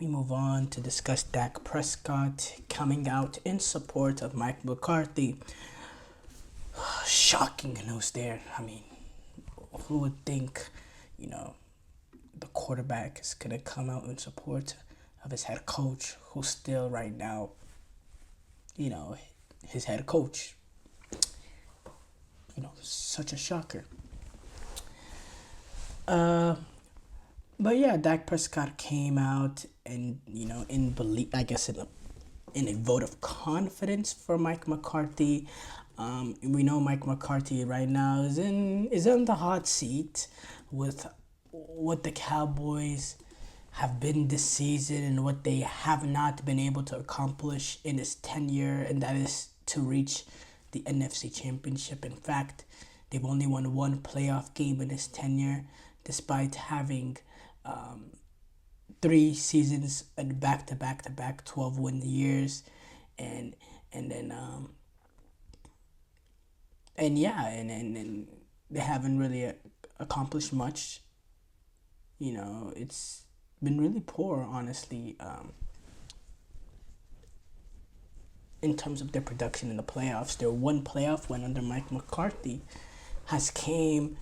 me move on to discuss Dak Prescott coming out in support of Mike McCarthy. Shocking news there. I mean, who would think, you know, the quarterback is going to come out in support of his head coach, who's still right now, his head coach. Such a shocker. But yeah, Dak Prescott came out and in belief, I guess in a vote of confidence for Mike McCarthy. We know Mike McCarthy right now is on the hot seat with what the Cowboys have been this season and what they have not been able to accomplish in his tenure, and that is to reach the NFC Championship. In fact, they've only won one playoff game in his tenure, despite having 3 seasons and back-to-back 12-win years, and they haven't really accomplished much. It's been really poor, honestly, in terms of their production in the playoffs. Their one playoff win under Mike McCarthy came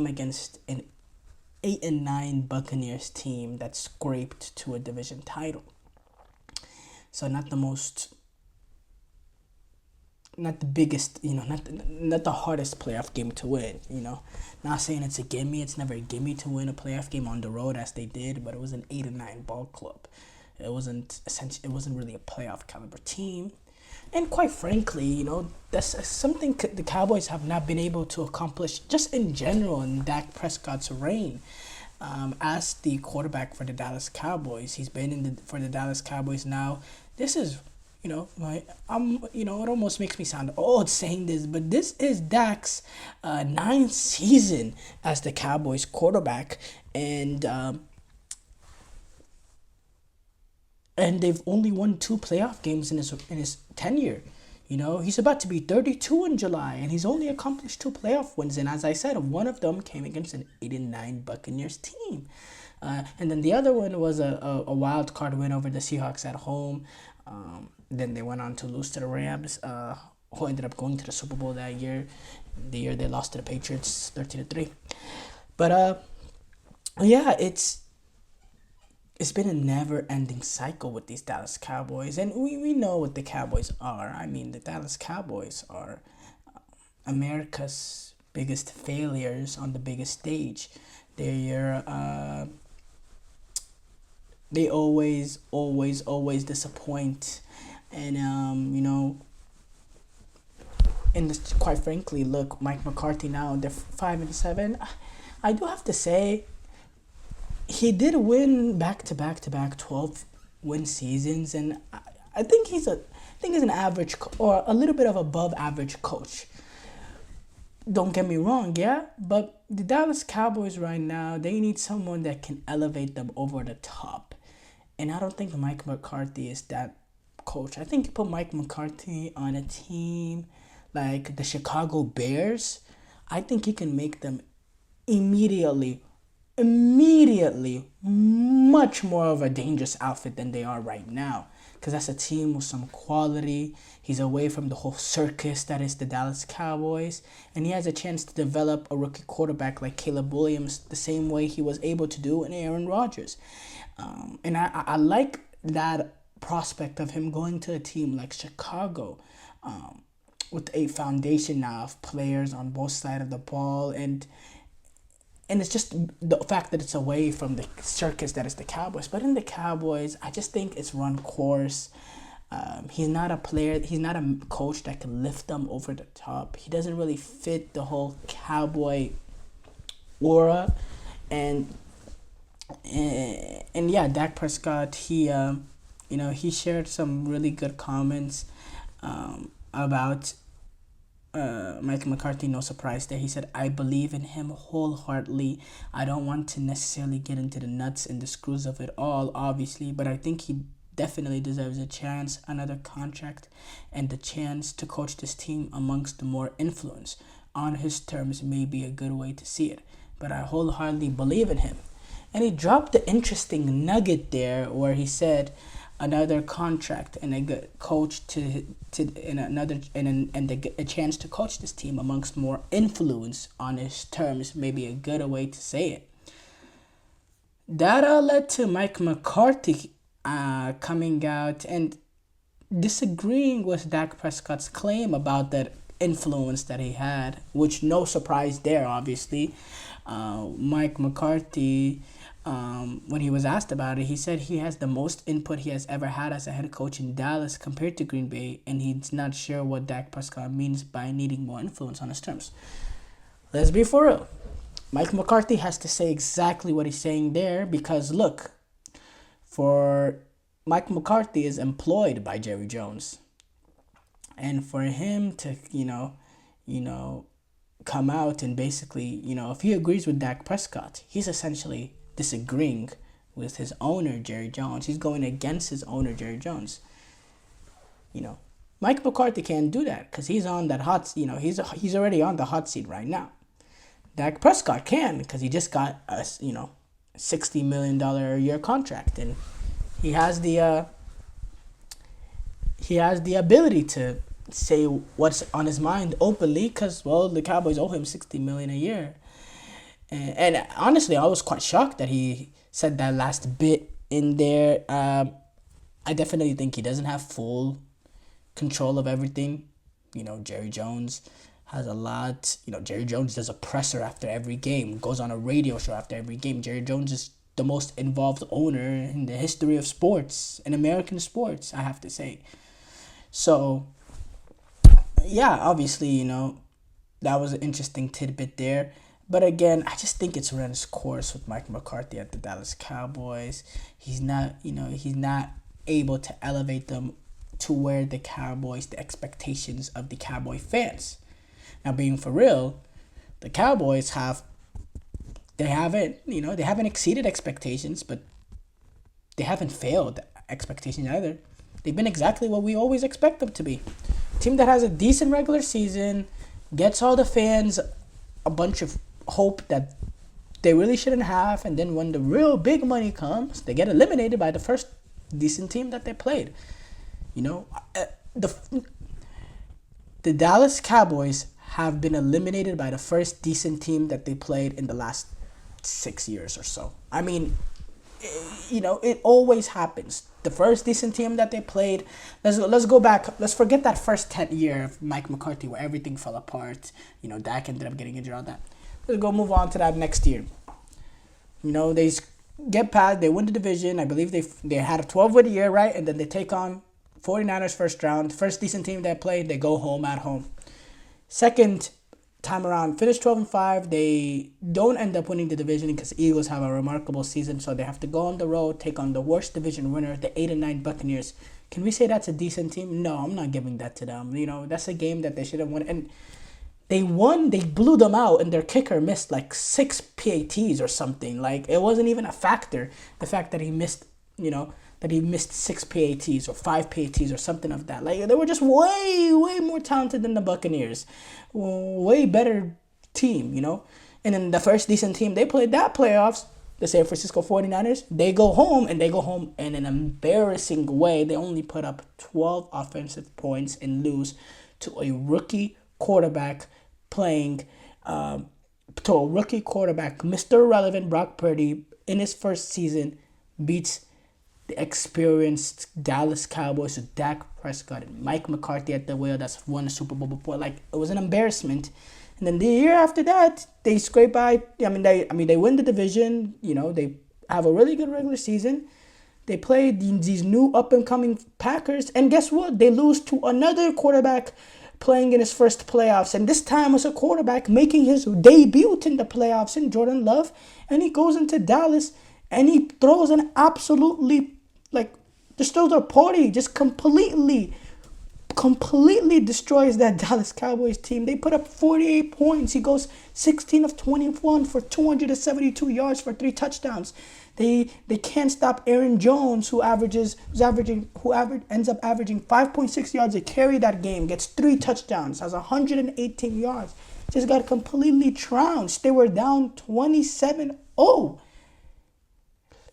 against an 8-9 Buccaneers team that scraped to a division title. So not the biggest, not the hardest playoff game to win. Not saying it's a gimme. It's never a gimme to win a playoff game on the road as they did, but it was an 8-9 ball club. It wasn't really a playoff caliber team. And quite frankly, that's something the Cowboys have not been able to accomplish just in general in Dak Prescott's reign as the quarterback for the Dallas Cowboys. He's been for the Dallas Cowboys now. This is, it almost makes me sound old saying this, but this is Dak's 9th season as the Cowboys quarterback, and they've only won 2 playoff games in his tenure. He's about to be 32 in July, and he's only accomplished 2 playoff wins. And as I said, one of them came against an 8-9 Buccaneers team. And then the other one was a wild card win over the Seahawks at home. Then they went on to lose to the Rams, who ended up going to the Super Bowl that year, the year they lost to the Patriots 13-3. But yeah, it's been a never-ending cycle with these Dallas Cowboys, and we know what the Cowboys are. I mean, the Dallas Cowboys are America's biggest failures on the biggest stage. They always disappoint, and and this, quite frankly, look, Mike McCarthy now, they're 5-7. I do have to say, he did win back-to-back 12-win seasons, and I think he's an average or a little bit of above average coach. Don't get me wrong, yeah, but the Dallas Cowboys right now, they need someone that can elevate them over the top, and I don't think Mike McCarthy is that coach. I think you put Mike McCarthy on a team like the Chicago Bears, I think he can make them immediately much more of a dangerous outfit than they are right now, because that's a team with some quality. He's away from the whole circus that is the Dallas Cowboys, and he has a chance to develop a rookie quarterback like Caleb Williams the same way he was able to do in Aaron Rodgers. And I like that prospect of him going to a team like Chicago, with a foundation now of players on both sides of the ball, and it's just the fact that it's away from the circus that is the Cowboys. But in the Cowboys, I just think it's run course. He's not a player. He's not a coach that can lift them over the top. He doesn't really fit the whole Cowboy aura. And yeah, Dak Prescott, he shared some really good comments about Mike McCarthy. No surprise there. He said, "I believe in him wholeheartedly. I don't want to necessarily get into the nuts and the screws of it all, obviously, but I think he definitely deserves a chance, another contract, and the chance to coach this team amongst the more influence. On his terms may be a good way to see it, but I wholeheartedly believe in him." And he dropped the interesting nugget there where he said another contract and a good coach to in another and a chance to coach this team amongst more influence on his terms, maybe a good way to say it. That led to Mike McCarthy coming out and disagreeing with Dak Prescott's claim about that influence that he had, which no surprise there, obviously. Mike McCarthy, when he was asked about it, he said he has the most input he has ever had as a head coach in Dallas compared to Green Bay, and he's not sure what Dak Prescott means by needing more influence on his terms. Let's be for real. Mike McCarthy has to say exactly what he's saying there because, look, for Mike McCarthy is employed by Jerry Jones. And for him to, come out and basically, if he agrees with Dak Prescott, he's essentially disagreeing with his owner, Jerry Jones. He's going against his owner, Jerry Jones. Mike McCarthy can't do that because he's on that he's already on the hot seat right now. Dak Prescott can because he just got a, $60 million a year contract, and he has the ability to say what's on his mind openly because, well, the Cowboys owe him $60 million a year. And honestly, I was quite shocked that he said that last bit in there. I definitely think he doesn't have full control of everything. Jerry Jones has a lot. Jerry Jones does a presser after every game, goes on a radio show after every game. Jerry Jones is the most involved owner in the history of sports, in American sports, I have to say. So, yeah, obviously, that was an interesting tidbit there. But again, I just think it's run its course with Mike McCarthy at the Dallas Cowboys. He's not able to elevate them to where the expectations of the Cowboy fans. Now, being for real, the Cowboys they haven't exceeded expectations, but they haven't failed expectations either. They've been exactly what we always expect them to be. A team that has a decent regular season, gets all the fans a bunch of hope that they really shouldn't have, and then when the real big money comes, they get eliminated by the first decent team that they played. The Dallas Cowboys have been eliminated by the first decent team that they played in the last 6 years or so. I mean, it always happens. The first decent team that they played, let's go back. Let's forget that first 10 year of Mike McCarthy where everything fell apart. Dak ended up getting injured, all that. Let's go move on to that next year. They get past, they win the division. I believe they had a 12-win year, right? And then they take on 49ers first round. First decent team that played, they go home at home. Second time around, finish 12-5. They don't end up winning the division because Eagles have a remarkable season, so they have to go on the road, take on the worst division winner, the 8-9 Buccaneers. Can we say that's a decent team? No, I'm not giving that to them. That's a game that they should have won. And they won, they blew them out, and their kicker missed like 6 PATs or something. Like, it wasn't even a factor, the fact that he missed, that he missed 6 PATs or 5 PATs or something of that. Like, they were just way, way more talented than the Buccaneers. Way better team, And then the first decent team they played that playoffs, the San Francisco 49ers, they go home in an embarrassing way. They only put up 12 offensive points and lose to a rookie quarterback playing to a rookie quarterback. Mr. Irrelevant Brock Purdy in his first season beats the experienced Dallas Cowboys with Dak Prescott and Mike McCarthy at the wheel that's won a Super Bowl before. Like, it was an embarrassment. And then the year after that, they scrape by. They win the division. They have a really good regular season. They play these new up-and-coming Packers. And guess what? They lose to another quarterback playing in his first playoffs. And this time was a quarterback making his debut in the playoffs in Jordan Love. And he goes into Dallas and he throws an absolutely, just throws a party, just completely destroys that Dallas Cowboys team. They put up 48 points. He goes 16 of 21 for 272 yards for 3 touchdowns. They can't stop Aaron Jones, who ends up averaging 5.6 yards a carry that game, gets 3 touchdowns, has 118 yards. Just got completely trounced. They were down 27-0.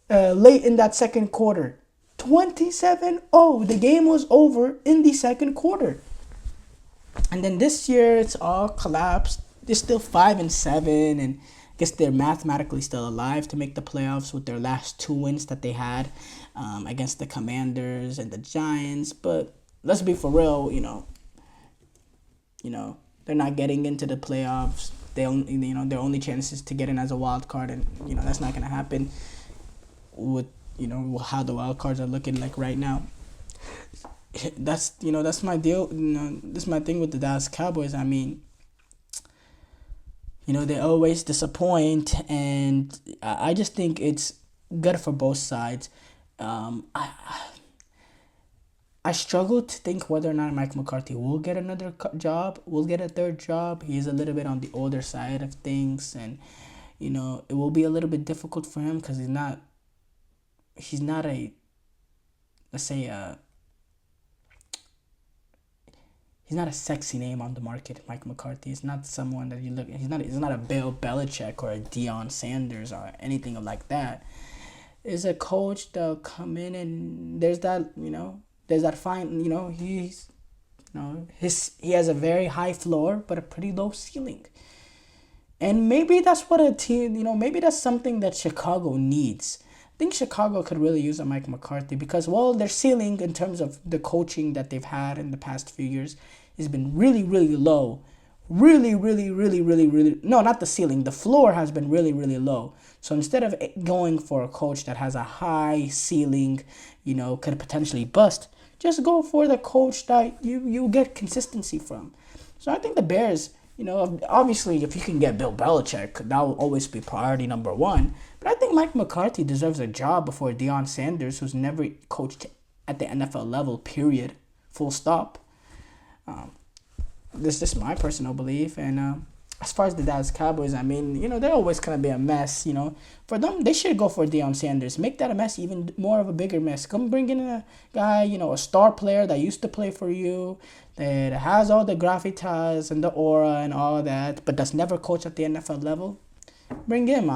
late in that second quarter. 27-0. The game was over in the second quarter. And then this year it's all collapsed. They're still 5-7, and I guess they're mathematically still alive to make the playoffs with their last two wins that they had against the Commanders and the Giants. But let's be for real, they're not getting into the playoffs. They only, their only chance is to get in as a wild card, and that's not gonna happen with how the wild cards are looking like right now. That's my deal. This is my thing with the Dallas Cowboys. I mean, they always disappoint, and I just think it's good for both sides. I struggle to think whether or not Mike McCarthy will get another job, will get a third job. He's a little bit on the older side of things, and it will be a little bit difficult for him because he's not a, let's say, he's not a sexy name on the market. Mike McCarthy is not someone that you look. He's not a Bill Belichick or a Deion Sanders or anything like that. Is a coach that'll come in, and there's that fine. He has a very high floor but a pretty low ceiling. And maybe that's what a team. Maybe that's something that Chicago needs. I think Chicago could really use a Mike McCarthy because, well, their ceiling in terms of the coaching that they've had in the past few years has been really, really low. Really, really, really, really, really. No, not the ceiling. The floor has been really, really low. So instead of going for a coach that has a high ceiling, could potentially bust, just go for the coach that you get consistency from. So I think the Bears, obviously, if you can get Bill Belichick, that will always be priority number one. But I think Mike McCarthy deserves a job before Deion Sanders, who's never coached at the NFL level, period, full stop. This is just my personal belief. And as far as the Dallas Cowboys, I mean, they're always going to be a mess. For them, they should go for Deion Sanders. Make that a mess, even more of a bigger mess. Come bring in a guy, a star player that used to play for you, that has all the gravitas and the aura and all that, but does never coach at the NFL level. Bring him.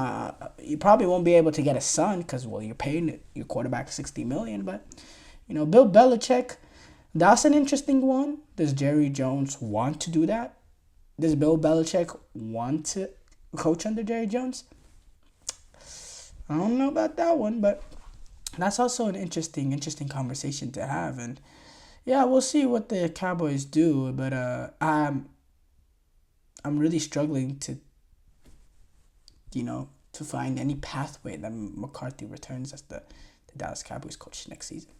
You probably won't be able to get a son because, well, you're paying your quarterback $60 million. But, Bill Belichick, that's an interesting one. Does Jerry Jones want to do that? Does Bill Belichick want to coach under Jerry Jones? I don't know about that one, but that's also an interesting conversation to have. And yeah, we'll see what the Cowboys do. But I'm really struggling to find any pathway that McCarthy returns as the Dallas Cowboys coach next season.